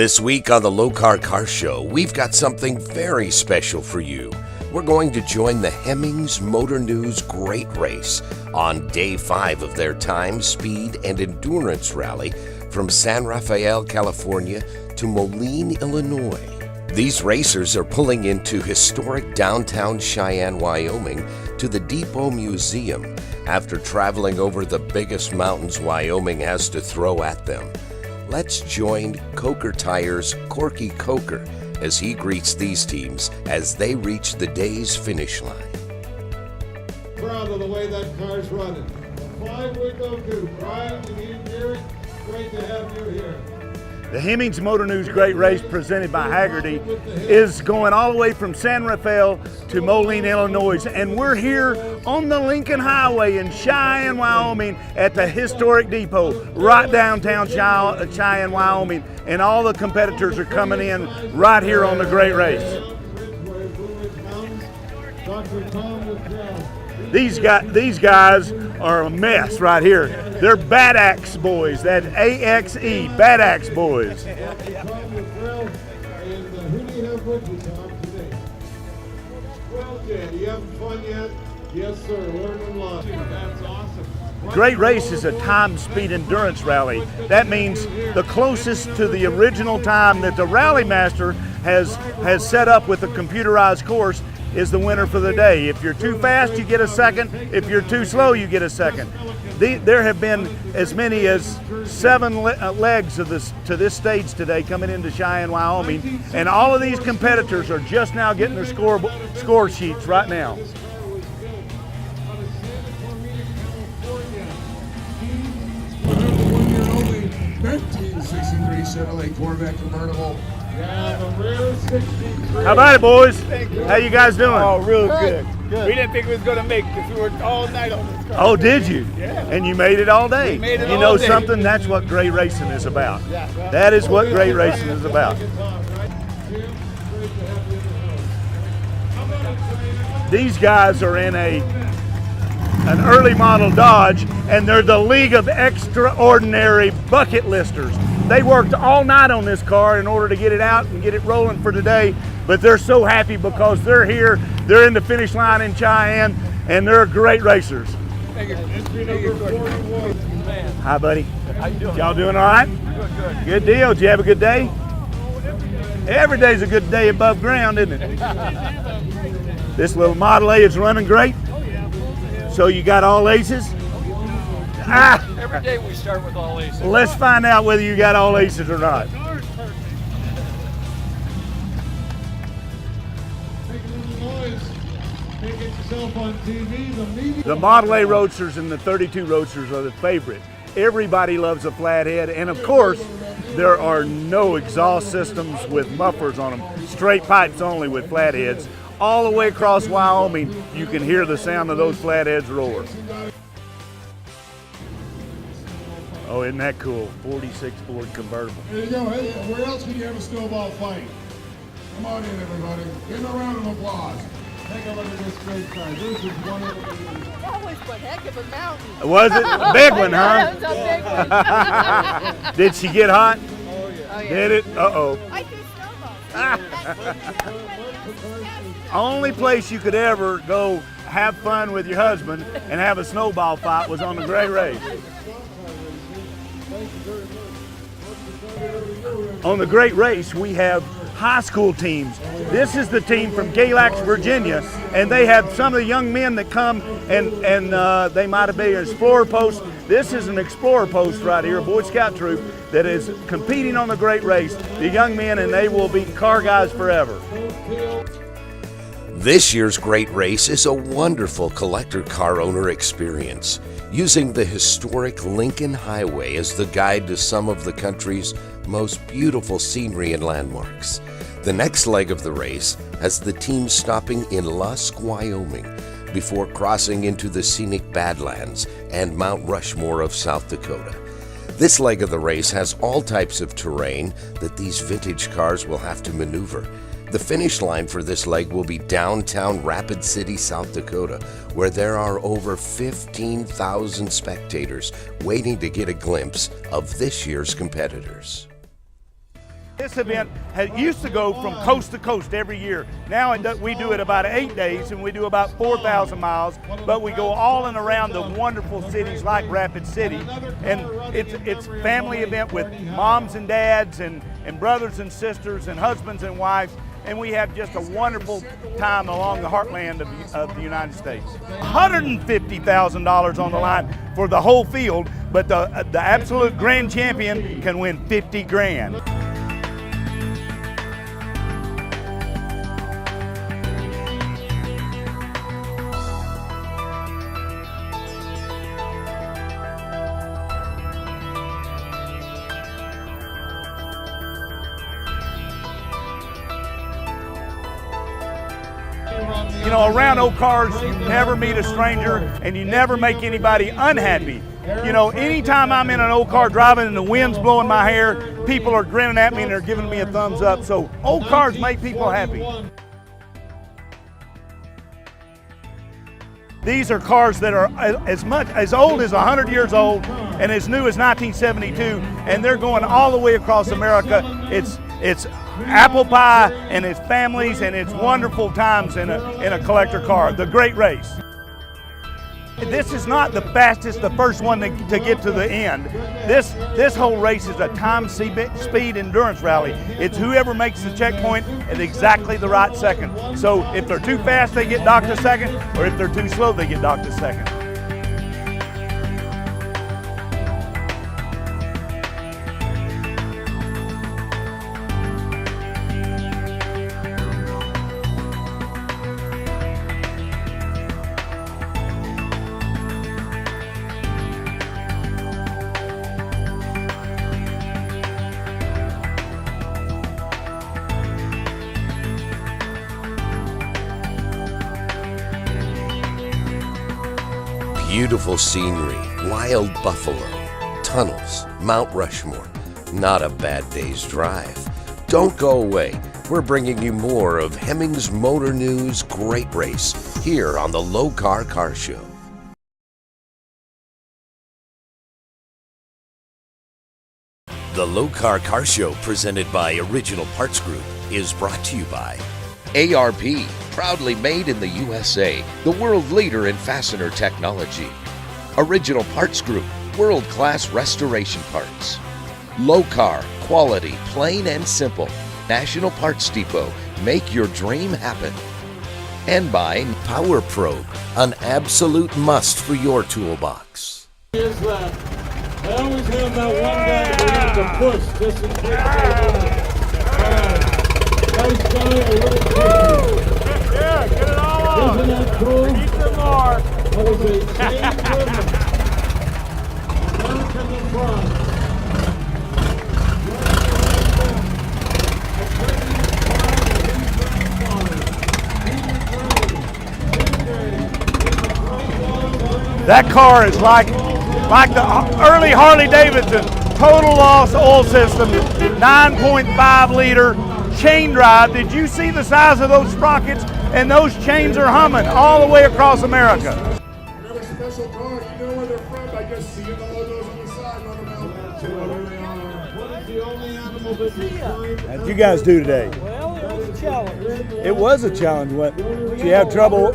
This week on the Lokar Car Show, we've got something very special for you. We're going to join the Hemmings Motor News Great Race on day 5 of their time, speed, and endurance rally from San Rafael, California to Moline, Illinois. These racers are pulling into historic downtown Cheyenne, Wyoming to the Depot Museum after traveling over the biggest mountains Wyoming has to throw at them. Let's join Coker Tire's Corky Coker as he greets these teams as they reach the day's finish line. Proud of the way that car's running. 5 we go to. Brian, can you hear it? Great to have you here. The Hemmings Motor News Great Race presented by Haggerty is going all the way from San Rafael to Moline, Illinois, and we're here on the Lincoln Highway in Cheyenne, Wyoming at the historic depot right downtown Cheyenne, Wyoming, and all the competitors are coming in right here on the Great Race. These guys are a mess right here. They're Bad Axe boys, that A-X-E, Bad Axe boys. Who do you have with you, Tom, today? Well, Ted, you having fun yet? Yes, sir. Learning a lot. That's awesome. Great Race is a time, speed, endurance rally. That means the closest to the original time that the rally master has set up with a computerized course is the winner for the day. If you're too fast, you get a second. If you're too slow, you get a second. There have been as many as 7 legs of to this stage today coming into Cheyenne, Wyoming, and all of these competitors are just now getting their score sheets right now. 1963 Chevrolet Corvette convertible. How about it, boys? How you guys doing? Oh, real good. Good. We didn't think we was going to make it because we worked all night on this car. Oh, did you? Yeah. And you made it all day. We made it you all know day. something? That's what great racing is about. Yeah. That is what great racing is about. These guys are in an early model Dodge, and they're the League of Extraordinary Bucket Listers. They worked all night on this car in order to get it out and get it rolling for today, but they're so happy because they're here, they're in the finish line in Cheyenne, and they're great racers. Hi, buddy. How you doing? Y'all doing all right? Good. Good deal. Did you have a good day? Every day's a good day above ground, isn't it? This little Model A is running great. So you got all aces? Every day we start with all aces. Let's find out whether you got all aces or not. The Model A Roadsters and the 32 Roadsters are the favorite. Everybody loves a flathead, and of course, there are no exhaust systems with mufflers on them. Straight pipes only with flatheads. All the way across Wyoming, you can hear the sound of those flatheads roar. Oh, isn't that cool? 46 Ford convertible. There you go. Hey, where else can you have a snowball fight? Come on in, everybody. Give them a round of applause. Take a look at this great car. This is one of the... That was one heck of a mountain. Was it? A big one, huh? That was a big one. Did she get hot? Oh, yeah. Oh, yeah. Did it? Uh-oh. I threw snowballs. Only place you could ever go have fun with your husband and have a snowball fight was on the Great Race. On the Great Race, we have high school teams. This is the team from Galax, Virginia, and they have some of the young men that come and they might have been an Explorer Post. This is an Explorer Post right here, a Boy Scout troop that is competing on the Great Race. The young men, and they will be car guys forever. This year's Great Race is a wonderful collector car owner experience, using the historic Lincoln Highway as the guide to some of the country's most beautiful scenery and landmarks. The next leg of the race has the team stopping in Lusk, Wyoming, before crossing into the scenic Badlands and Mount Rushmore of South Dakota. This leg of the race has all types of terrain that these vintage cars will have to maneuver. The finish line for this leg will be downtown Rapid City, South Dakota, where there are over 15,000 spectators waiting to get a glimpse of this year's competitors. This event used to go from coast to coast every year. Now we do it about 8 days, and we do about 4,000 miles, but we go all and around the wonderful cities like Rapid City. And it's a family event with moms and dads and brothers and sisters and husbands and wives, and we have just a wonderful time along the heartland of the United States. $150,000 on the line for the whole field, but the absolute grand champion can win 50 grand. You know, around Lokars, you never meet a stranger and you never make anybody unhappy. You know, anytime I'm in an Lokar driving and the wind's blowing my hair, people are grinning at me and they're giving me a thumbs up. So Lokars make people happy. These are cars that are as old as 100 years old and as new as 1972, and they're going all the way across America. It's apple pie and it's families and it's wonderful times in a collector car. The great race. This is not the fastest, the first one to get to the end. This whole race is a time, speed, endurance rally. It's whoever makes the checkpoint at exactly the right second. So if they're too fast, they get docked a second, or if they're too slow, they get docked a second. Beautiful scenery, wild buffalo, tunnels, Mount Rushmore. Not a bad day's drive. Don't go away. We're bringing you more of Hemmings Motor News Great Race here on the Lokar Car Show. The Lokar Car Show, presented by Original Parts Group, is brought to you by ARP, proudly made in the USA, the world leader in fastener technology. Original Parts Group, world-class restoration parts. Lokar, quality, plain and simple. National Parts Depot, make your dream happen. And by Power Probe, an absolute must for your toolbox. Here's that. I always have that one guy who needs a push just in case. All right. Nice guy, a little tricky. Yeah, get it all off. Isn't that cool? Need some more. That was a chain driven American LaCrosse. That car is like the early Harley Davidson, total loss oil system, 9.5 liter chain drive. Did you see the size of those sprockets? And those chains are humming all the way across America. Another special car, you know where they're from by just seeing the logos on the side, What is the only animal that you find? How did you guys do today? Well, it was a challenge. It was a challenge. What? Did you have trouble?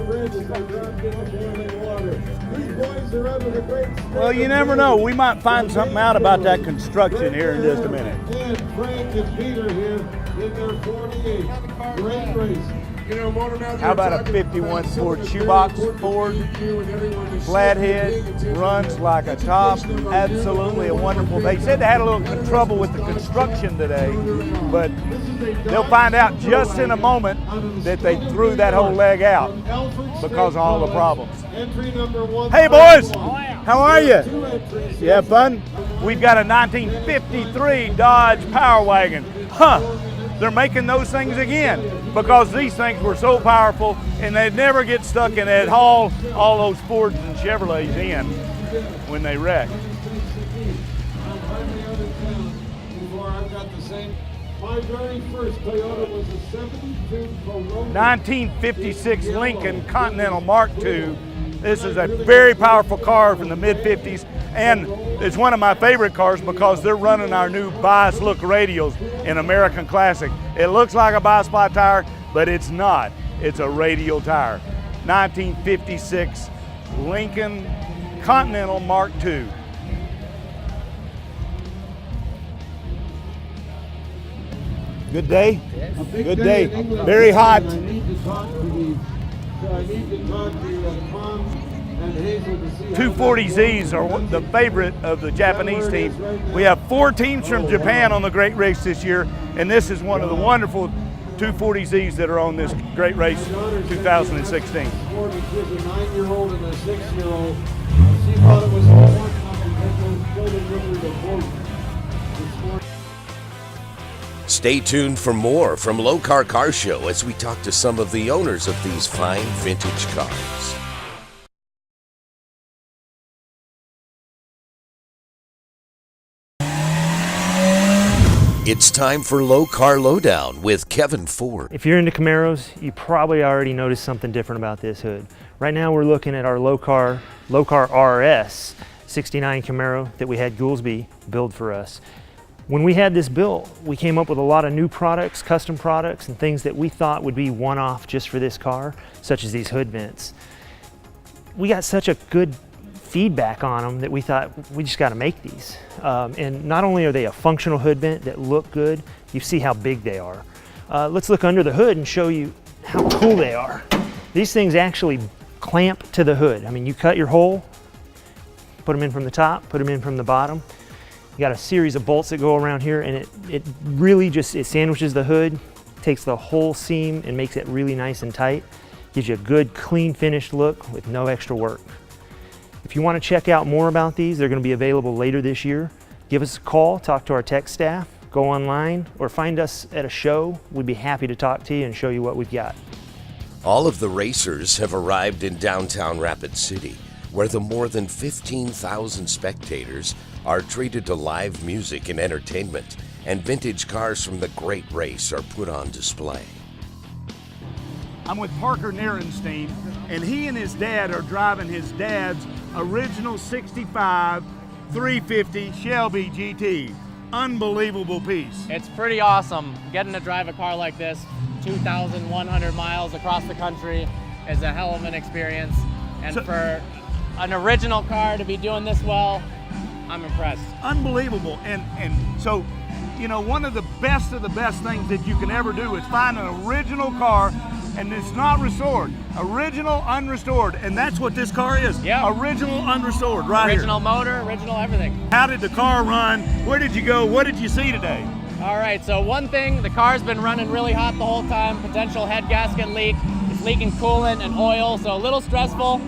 Well, you never know. We might find something out about that construction here in just a minute. And Frank and Peter here in their 48. Great race. How about a 51 Ford shoebox Ford, flathead, runs like a top, absolutely a wonderful. They said they had a little trouble with the construction today, but they'll find out just in a moment that they threw that whole leg out because of all the problems. Hey boys, how are you? You have fun? We've got a 1953 Dodge Power Wagon. They're making those things again because these things were so powerful and they'd never get stuck and they'd haul all those Fords and Chevrolets in when they wrecked. My very first Toyota was a 72 Corolla. 1956 Lincoln Continental Mark II. This is a very powerful car from the mid-50s, and it's one of my favorite cars because they're running our new bias look radials. in American Classic. It looks like a bispot tire, but it's not. It's a radial tire. 1956 Lincoln Continental Mark II. Good day? Good day. Very hot. I need to talk to Tom and Hazel to see 240Zs are the favorite of the Japanese team. We have 4 teams from Japan on the Great Race this year, and this is one of the wonderful 240Zs that are on this Great Race 2016. 40 kids, a 9-year-old and a 6-year-old. She thought it was important because those children with her to vote. Stay tuned for more from Lokar Car Show as we talk to some of the owners of these fine vintage cars. It's time for Lokar Lowdown with Kevin Ford. If you're into Camaros, you probably already noticed something different about this hood. Right now we're looking at our Lokar RS 69 Camaro that we had Goolsby build for us. When we had this built, we came up with a lot of new products, custom products, and things that we thought would be one-off just for this car, such as these hood vents. We got such a good feedback on them that we thought we just got to make these. And not only are they a functional hood vent that look good, you see how big they are. Let's look under the hood and show you how cool they are. These things actually clamp to the hood. I mean, you cut your hole, put them in from the top, put them in from the bottom. You got a series of bolts that go around here, and it really just, it sandwiches the hood, takes the whole seam and makes it really nice and tight. Gives you a good, clean, finished look with no extra work. If you want to check out more about these, they're going to be available later this year. Give us a call, talk to our tech staff, go online, or find us at a show. We'd be happy to talk to you and show you what we've got. All of the racers have arrived in downtown Rapid City, where the more than 15,000 spectators are treated to live music and entertainment, and vintage cars from the Great Race are put on display. I'm with Parker Nierenstein, and he and his dad are driving his dad's original 65 350 Shelby GT. Unbelievable piece. It's pretty awesome. Getting to drive a car like this 2,100 miles across the country is a hell of an experience. And for an original car to be doing this well, I'm impressed. Unbelievable. And so, you know, one of the best things that you can ever do is find an original car, and it's not restored. Original, unrestored. And that's what this car is. Yeah. Original, unrestored, right Original here. motor, original everything. How did the car run? Where did you go? What did you see today? All right, so one thing, the car's been running really hot the whole time. Potential head gasket leak. It's leaking coolant and oil, so a little stressful.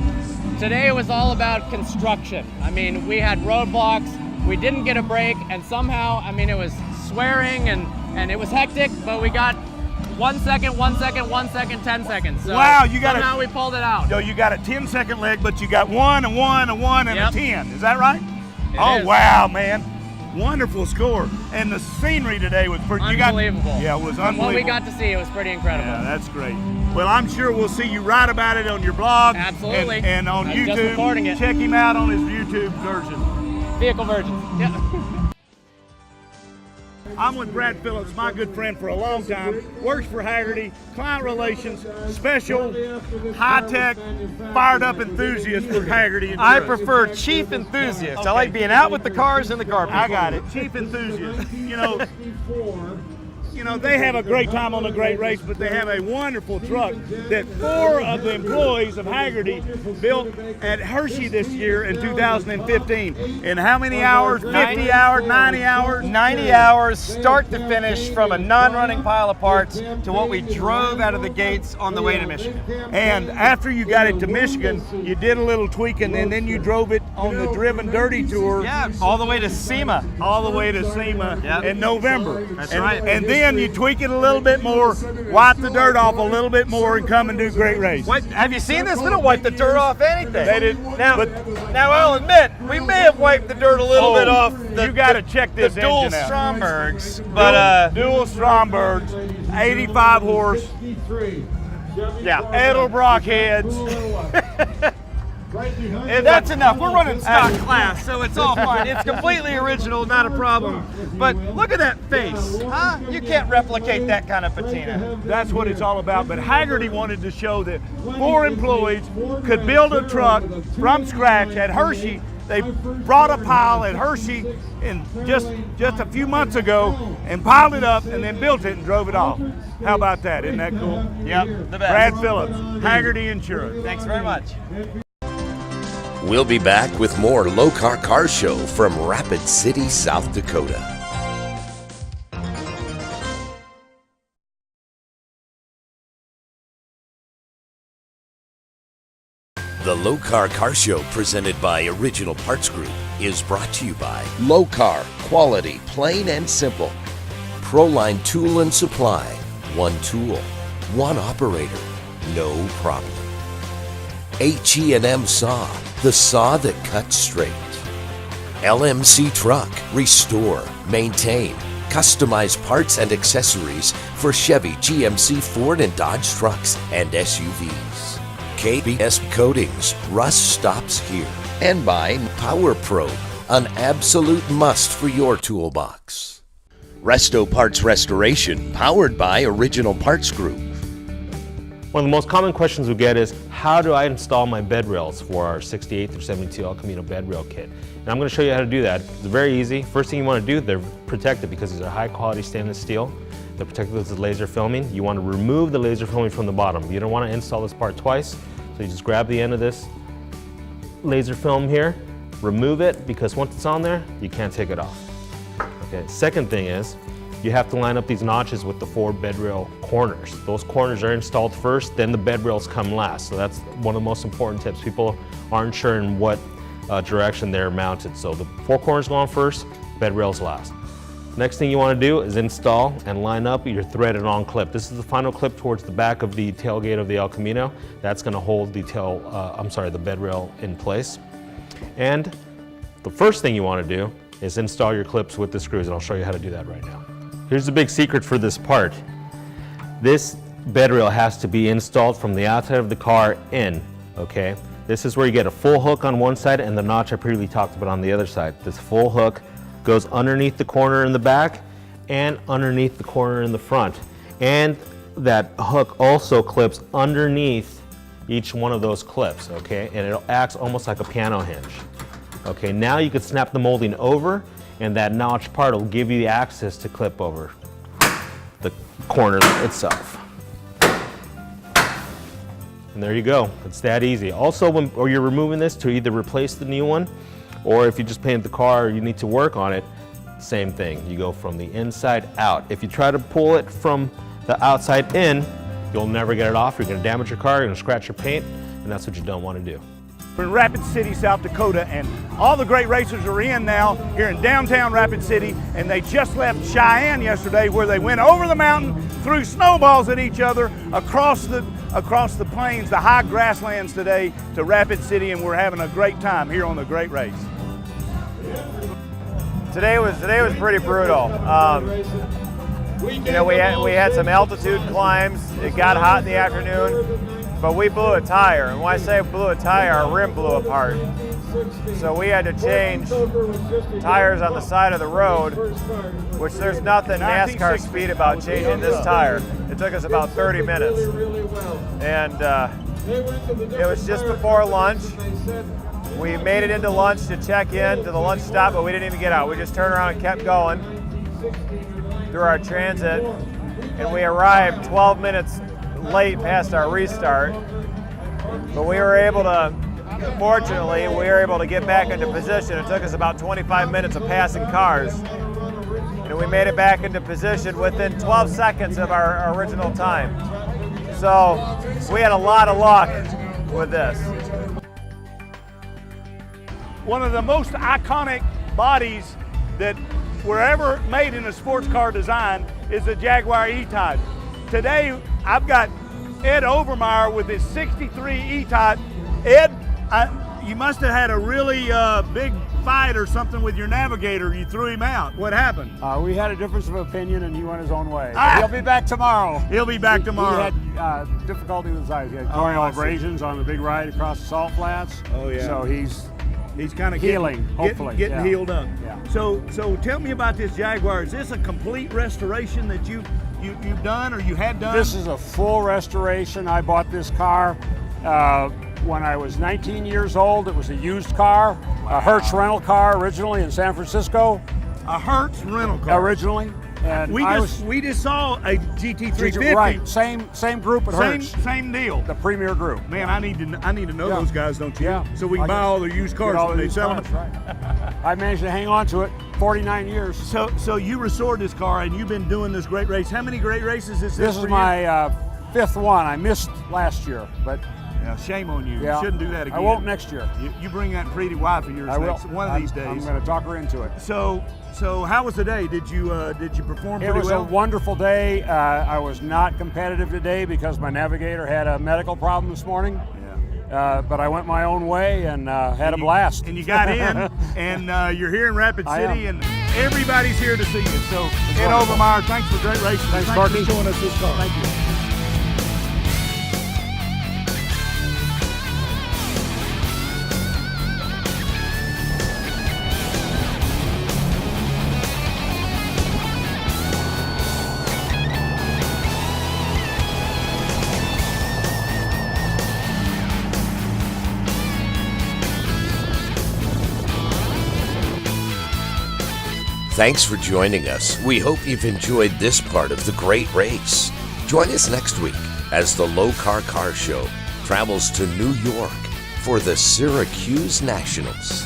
Today was all about construction. I mean, we had roadblocks, we didn't get a break, and somehow, I mean, it was swearing and it was hectic, but we got 1 second, 1 second, 1 second, 10 seconds. So wow, you got somehow we pulled it out. So you got a 10-second leg, but you got 1 and 1 and 1 and Yep. a 10. Is that right? It is. Wow, man. Wonderful score. And the scenery today was pretty Unbelievable. Yeah, it was From unbelievable. what we got to see, it was pretty incredible. Yeah, that's great. Well, I'm sure we'll see you write about it on your blog. Absolutely. And on I'm YouTube. just recording it. Check him out on his YouTube version. Vehicle virgins. Yeah. I'm with Brad Phillips, my good friend for a long time, works for Haggerty, client relations, special, high-tech, fired-up enthusiast for Haggerty. I prefer chief enthusiast. I like being out with the cars and the car people. I got it, chief enthusiast. You know, they have a great time on the Great Race, but they have a wonderful truck that 4 of the employees of Haggerty built at Hershey this year in 2015. In how many hours? 50 hours, 90 hours? 90 hours, start to finish, from a non-running pile of parts to what we drove out of the gates on the way to Michigan. And after you got it to Michigan, you did a little tweaking, and then you drove it on the Driven Dirty Tour. Yeah, all the way to SEMA. All the way to SEMA Yep. in November. That's and, right. And then you tweak it a little bit more, wipe the dirt off a little bit more, and come and do Great Race. Have you seen this? We don't wipe the dirt off anything. They did. Now I'll admit, we may have wiped the dirt a little bit off you got to check this the dual engine out. Strombergs, but dual Strombergs, 85 horse, yeah. Edelbrock heads. That's enough. We're running stock class, so it's all fine. It's completely original, not a problem. But look at that face, huh? You can't replicate that kind of patina. That's what it's all about. But Haggerty wanted to show that 4 employees could build a truck from scratch. At Hershey, they brought a pile at Hershey in just a few months ago and piled it up and then built it and drove it off. How about that? Isn't that cool? Yep, the best. Brad Phillips, Haggerty Insurance. Thanks very much. We'll be back with more Lokar Car Show from Rapid City, South Dakota. The Lokar Car Show, presented by Original Parts Group, is brought to you by Lokar, quality, plain and simple. Proline Tool and Supply, one tool, one operator, no problem. H&M Saw, the saw that cuts straight. LMC Truck, restore, maintain, customize parts and accessories for Chevy, GMC, Ford, and Dodge trucks and SUVs. KBS Coatings, rust stops here. And by Power Probe, an absolute must for your toolbox. Resto Parts Restoration, powered by Original Parts Group. One of the most common questions we get is, how do I install my bed rails for our 68 through 72 El Camino bed rail kit? And I'm going to show you how to do that. It's very easy. First thing you want to do, they're protected because these are high quality stainless steel. They're protected with laser filming. You want to remove the laser filming from the bottom. You don't want to install this part twice. So you just grab the end of this laser film here, remove it, because once it's on there, you can't take it off. Okay. Second thing is, you have to line up these notches with the 4 bed rail corners. Those corners are installed first, then the bed rails come last. So that's one of the most important tips. People aren't sure in what direction they're mounted. So the 4 corners go on first, bed rails last. Next thing you want to do is install and line up your threaded on clip. This is the final clip towards the back of the tailgate of the El Camino. That's going to hold the the bed rail in place. And the first thing you want to do is install your clips with the screws, and I'll show you how to do that right now. Here's the big secret for this part. This bed rail has to be installed from the outside of the car in, okay? This is where you get a full hook on one side and the notch I previously talked about on the other side. This full hook goes underneath the corner in the back and underneath the corner in the front. And that hook also clips underneath each one of those clips, okay? And it acts almost like a piano hinge. Okay, now you can snap the molding over, and that notch part will give you the access to clip over the corner itself. And there you go, it's that easy. Also, when you're removing this to either replace the new one, or if you just painted the car, you need to work on it, same thing. You go from the inside out. If you try to pull it from the outside in, you'll never get it off. You're gonna damage your car, you're gonna scratch your paint, and that's what you don't wanna do. We're in Rapid City, South Dakota, and all the great racers are in now here in downtown Rapid City, and they just left Cheyenne yesterday, where they went over the mountain, threw snowballs at each other across the plains, the high grasslands today to Rapid City, and we're having a great time here on the Great Race. Today was pretty brutal. You know, we had some altitude climbs. It got hot in the afternoon, but we blew a tire. And when I say blew a tire, our rim blew apart. So we had to change tires on the side of the road, which there's nothing NASCAR speed about changing this tire. It took us about 30 minutes. And it was just before lunch. We made it into lunch to check in to the lunch stop, but we didn't even get out. We just turned around and kept going through our transit, and we arrived 12 minutes late past our restart. But we were able to, fortunately, we were able to get back into position. It took us about 25 minutes of passing cars, and we made it back into position within 12 seconds of our original time. So we had a lot of luck with this. One of the most iconic bodies that were ever made in a sports car design is the Jaguar E-Type. Today, I've got Ed Overmeyer with his 63 E-Type. Ed, you must have had a really big fight or something with your navigator. You threw him out. What happened? We had a difference of opinion, and he went his own way. Ah! He'll be back tomorrow. He'll be back tomorrow. He had difficulty with his eyes. He had corneal I see. abrasions on the big ride across the salt flats. Oh, yeah. So he's kind of healing, hopefully. getting healed up. Yeah. So tell me about this Jaguar. Is this a complete restoration that you've done or you had done? This is a full restoration. I bought this car when I was 19 years old. It was a used car, a Hertz rental car originally in San Francisco. A Hertz rental car. Originally. And We just saw a GT350. Right, same group at Hertz. Same deal. The premier group. Man, I need to know those guys, don't you? Yeah. So we can buy all their used cars when they sell them. Right. I managed to hang on to it 49 years. So you restored this car and you've been doing this great race. How many great races is this? This is for my fifth one. I missed last year, but Yeah, shame on you. yeah, You shouldn't do that again. I won't next year. You bring that pretty wife of yours I will. one of these days. I'm going to talk her into it. So how was the day? Did you perform It pretty was well? a wonderful day. I was not competitive today because my navigator had a medical problem this morning. But I went my own way and had a blast. And you got in, and you're here in Rapid I City, am. and everybody's here to see you. So, Ed Overmeyer, thanks for great racing. Thanks, for Sparky. showing us this car. Thank you. Thanks for joining us. We hope you've enjoyed this part of the great race. Join us next week as the Lokar Car Show travels to New York for the Syracuse Nationals.